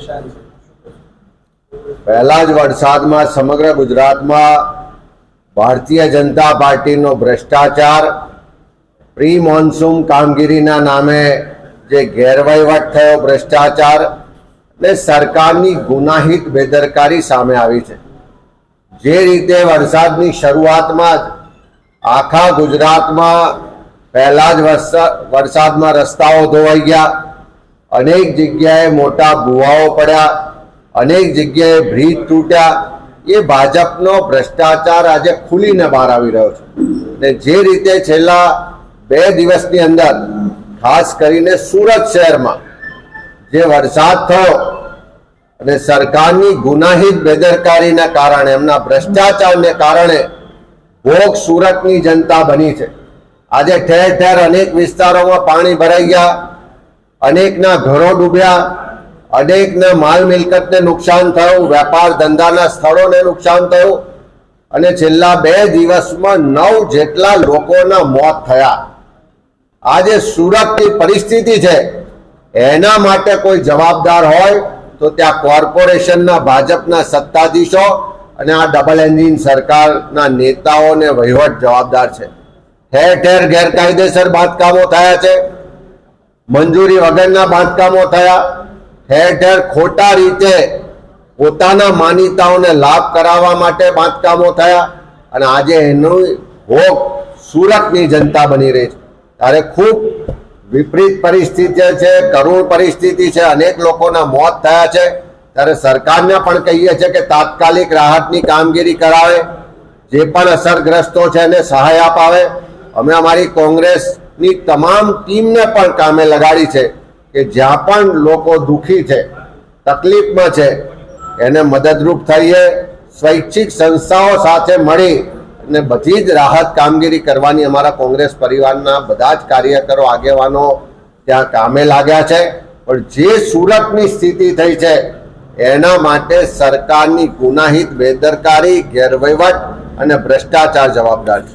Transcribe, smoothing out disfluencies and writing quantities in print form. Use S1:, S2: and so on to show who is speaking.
S1: પરેશાન છે?
S2: પહેલા જ વરસાદમાં સમગ્ર ગુજરાતમાં ભારતીય જનતા પાર્ટીનો ભ્રષ્ટાચાર, પ્રી મોન્સૂન કામગીરીના નામે જે ગેરવહીવટ થયો, ભ્રષ્ટાચાર ને સરકારની ગુનાહિત બેદરકારી સામે આવી છે। જે રીતે વરસાદની શરૂઆતમાં જ આખા ગુજરાતમાં પહેલા જ વરસાદમાં રસ્તાઓ ધોવાઈ ગયા, અનેક જગ્યાએ મોટા ભૂવાઓ પડ્યા, અનેક જગ્યાએ બ્રિજ તૂટ્યા। એ ભાજપનો ભ્રષ્ટાચાર આજે ખુલીને બહાર આવી રહ્યો છે। ને જે રીતે છેલ્લા 2 દિવસની અંદર ખાસ કરીને સુરત શહેરમાં જે વરસાદ થયો અને સરકારની ગુનાહિત બેદરકારીના કારણે, એમના ભ્રષ્ટાચારને કારણે ભોગ સુરતની જનતા બની છે। આજે ઠેર ઠેર અનેક વિસ્તારોમાં પાણી ભરાઈ ગયા, અનેકના ઘરો ડૂબ્યા, અનેકના માલ મિલકતને નુકસાન થયું, વેપાર ધંધાના સ્થળોને નુકસાન થયું અને છેલ્લા 2 દિવસમાં 9 જેટલા લોકોના મોત થયા। આજે સુરતની પરિસ્થિતિ છે, એના માટે કોઈ જવાબદાર હોય તો ત્યાં કોર્પોરેશનના ભાજપના સત્તાધીશો અને આ ડબલ એન્જિન સરકારના નેતાઓ ને વહીવટ જવાબદાર છે। ઠેર ઠેર ગેરકાયદેસર બાંધકામો થયા છે, મંજૂરી વગરના બાંધકામો થયા, ઠેર ઠેર ખોટા રીતે પોતાના માનીતાઓને લાભ કરાવવા માટે બાંધકામો થયા અને આજે એનો ભોગ સુરતની જનતા બની રહી છે। ત્યારે ખૂબ વિપરીત પરિસ્થિતિ છે, કરુણ પરિસ્થિતિ છે, અનેક લોકોના મોત થયા છે। ત્યારે સરકારને પણ કહીએ છીએ કે તાત્કાલિક રાહતની કામગીરી કરાવે, જે પણ અસરગ્રસ્તો છે એને સહાય અપાવે। અમે અમારી કોંગ્રેસની તમામ ટીમને પણ કામે લગાડી છે કે જ્યાં પણ લોકો દુઃખી છે, તકલીફમાં છે, એને મદદરૂપ થઈએ। સ્વૈચ્છિક સંસ્થાઓ સાથે મળી અને બધી જ રાહત કામગીરી કરવાની અમારા કોંગ્રેસ પરિવારના બધા જ કાર્યકરો, આગેવાનો ત્યાં કામે લાગ્યા છે। પણ જે સુરતની સ્થિતિ થઈ છે એના માટે સરકારની ગુનાહિત બેદરકારી, ગેરવહીવટ અને ભ્રષ્ટાચાર જવાબદાર છે।